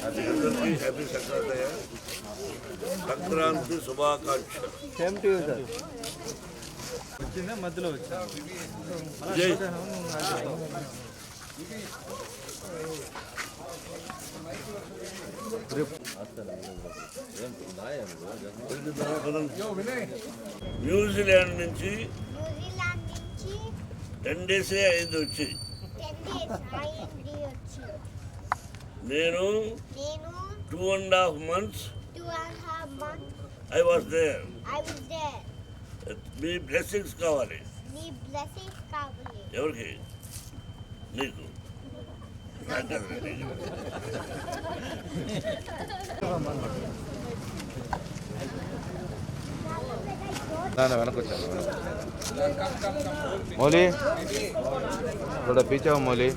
అందరికీ హ్యాపీ సంక్రాంతి. సంక్రాంతి శుభాకాంక్షలు. Same to you sir. వచ్చిందా మధ్యలో వచ్చా జై న్యూజిలాండ్ నుంచి 10 days అయింది వచ్చి. నేను 2.5 months I was there. Me blessings కావాలి. ఎవరికి? నీకు. మౌలి थोड़ा पीछे हो मौली.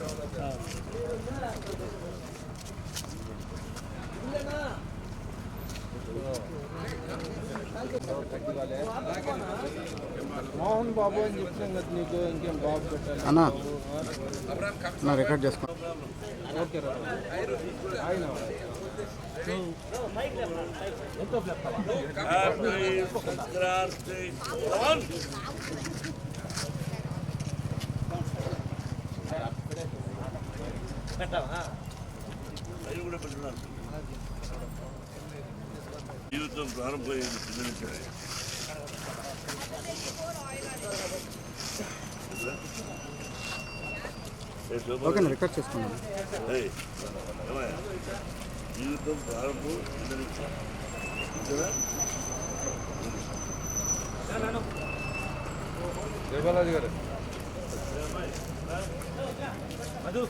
మోహన్ బాబు అని చెప్తాం కదా నీకు, ఇంకేం బాబు పెట్టాలి అన్నా. నా రికార్డ్ చేసుకో. ఓకే రా ఆయన జీవితం ప్రారంభమైంది చిన్నది. ఓకే రికార్డ్ చేసుకున్నాను. జీవితం ప్రారంభం జయబాలాజీ గారు Madhu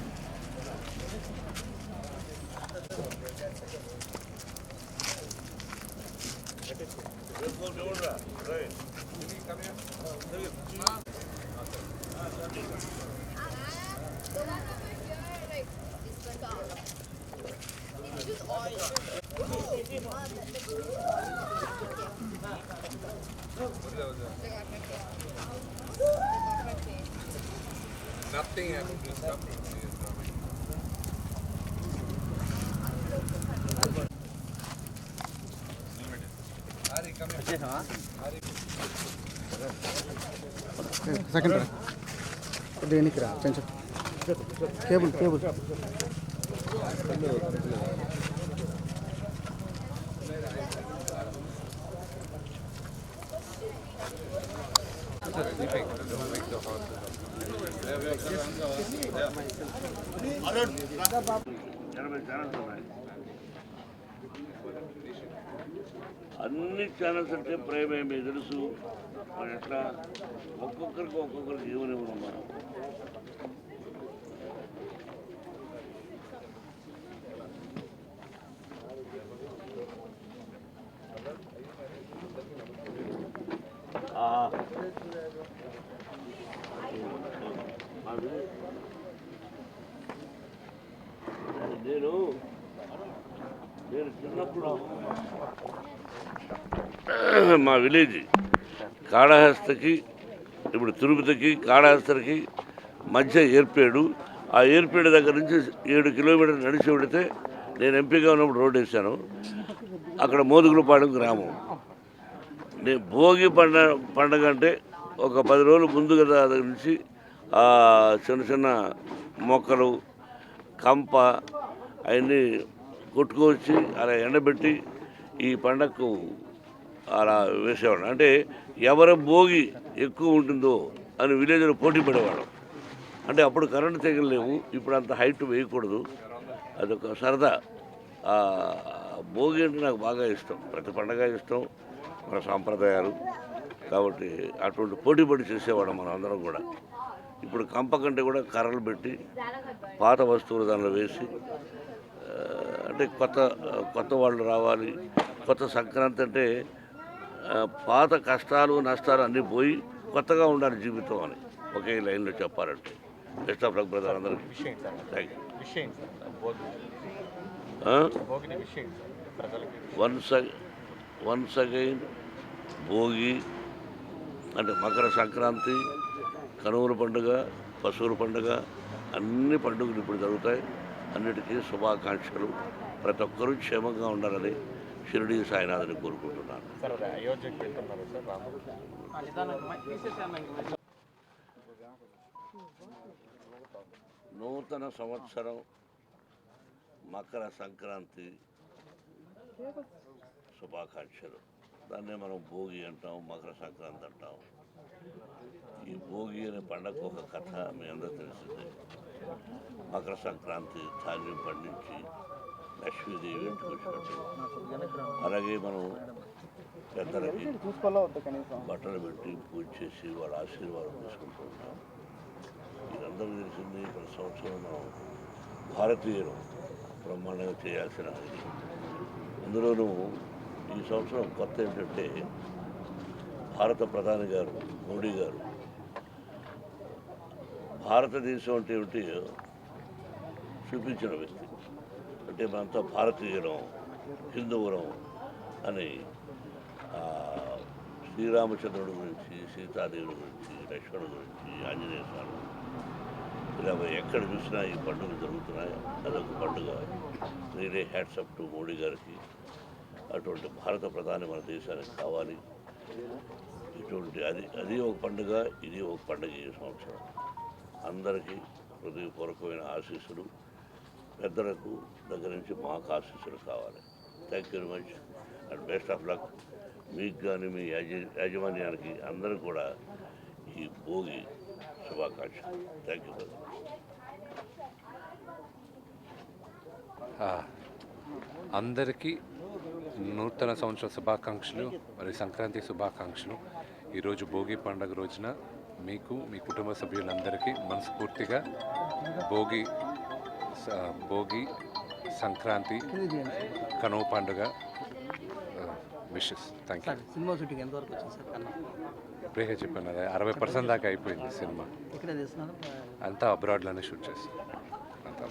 Nothing happened to stop me. Second దేనికి రా కొంచెం కేబుల్ అన్ని ఛానల్స్ అంటే ప్రేమే మీ తెలుసు. మరి ఎట్లా ఒక్కొక్కరికి జీవనం ఇవ్వడం మనం. నేను చిన్నప్పుడు మా విలేజ్ కాళహస్తికి, ఇప్పుడు తిరుపతికి కాళహస్తికి మధ్య ఏర్పేడు. ఆ ఏర్పేడు దగ్గర నుంచి 7 కిలోమీటర్లు నడిచి పెడితే నేను ఎంపీగా ఉన్నప్పుడు రోడ్డు వేశాను. అక్కడ మోదుగులపాడు గ్రామం. నేను భోగి పండగ అంటే ఒక 10 రోజులు ముందుగా దగ్గర నుంచి చిన్న మొక్కలు కంప అవన్నీ కొట్టుకొచ్చి అలా ఎండబెట్టి ఈ పండగకు అలా వేసేవాడు. అంటే ఎవరి భోగి ఎక్కువ ఉంటుందో అని విలేజ్లో పోటీ పడేవాడు. అంటే అప్పుడు కరెంటు తెగలేము, ఇప్పుడు అంత హైట్ వేయకూడదు. అదొక సరదా. భోగి అంటే నాకు బాగా ఇష్టం. ప్రతి పండగ ఇష్టం, మన సాంప్రదాయాలు కాబట్టి అటువంటి పోటీ పడి చేసేవాడు మనం అందరం కూడా. ఇప్పుడు కంప కంటే కూడా కర్రలు పెట్టి పాత వస్తువులు దానిలో వేసి, అంటే కొత్త వాళ్ళు రావాలి. కొత్త సంక్రాంతి అంటే పాత కష్టాలు నష్టాలు అన్నీ పోయి కొత్తగా ఉండాలి జీవితం అని ఒకే లైన్లో చెప్పాలంటే. బెస్ట్ ఆఫ్ లక్ బ్రదర్ అందరికీ. Thank you. Once again Bhogi అంటే మకర సంక్రాంతి, కనుమల పండుగ, పశువుల పండుగ, అన్ని పండుగలు ఇప్పుడు జరుగుతాయి. అన్నిటికీ శుభాకాంక్షలు. ప్రతి ఒక్కరూ క్షేమంగా ఉండాలని షిరిడి సాయినాథుని కోరుకుంటున్నాను. సార్ అదే అయోధ్యకి వెళ్తున్నారు సార్ రాముడు. నూతన సంవత్సరం మకర సంక్రాంతి శుభాకాంక్షలు. దాన్నే మనం భోగి అంటాం, మకర సంక్రాంతి అంటాం. ఈ భోగి అనే పండగకు ఒక కథ మీ అందరూ తెలిసిందే. మకర సంక్రాంతి ధాన్యం పండించి లక్ష్మీదేవి ఇంటికి వచ్చినట్టు. అలాగే మనం పెద్దలకి బట్టలు పెట్టి పూజ చేసి వాళ్ళ ఆశీర్వాదం తీసుకుంటూ ఉంటాం. ఇదందరూ తెలిసింది. ప్రతి సంవత్సరం మనం భారతీయులు బ్రహ్మాండంగా చేయాల్సిన ఇది. అందులోనూ ఈ సంవత్సరం కొత్త ఏంటంటే భారత ప్రధాని గారు మోడీ గారు భారతదేశం అంటే ఏమిటి చూపించిన వ్యక్తి. అంటే మనంతా భారతీయులం, హిందువులం అని శ్రీరామచంద్రుడి గురించి, సీతాదేవి గురించి, లక్ష్మణుడి గురించి, ఆంజనేయ స్వామి ఇలా ఎక్కడ చూసినా ఈ పండుగలు జరుగుతున్నాయి. అదొక పండుగ. Really hats up to Modi గారికి. అటువంటి భారత ప్రధాని మన దేశానికి కావాలి. ఇటువంటి అది ఒక పండుగ, ఇది ఒక పండుగ. ఈ సంవత్సరం అందరికీ హృదయపూర్వకమైన ఆశీస్సులు, పెద్దలకు దగ్గర నుంచి మాకు ఆశీస్సులు కావాలి. Thank you very much and best of luck. మీకు కానీ మీ యాజమాన్యానికి అందరూ కూడా ఈ భోగి శుభాకాంక్షలు. Thank you very much. అందరికీ నూతన సంవత్సర శుభాకాంక్షలు, మరి సంక్రాంతి శుభాకాంక్షలు. ఈరోజు భోగి పండుగ రోజున మీకు, మీ కుటుంబ సభ్యులందరికీ మనస్ఫూర్తిగా భోగి సంక్రాంతి కనుమ పండుగ wishes. Thank you. Cinema shooting ఎంతవరకు వచ్చింది సార్? కన్నా ఇప్పుడే చెప్పాను కదా, 60% దాకా అయిపోయింది సినిమా. ఇక్కడ చేస్తున్నారు అంతా అబ్రాడ్లోనే షూట్ చేస్తాం అంతా.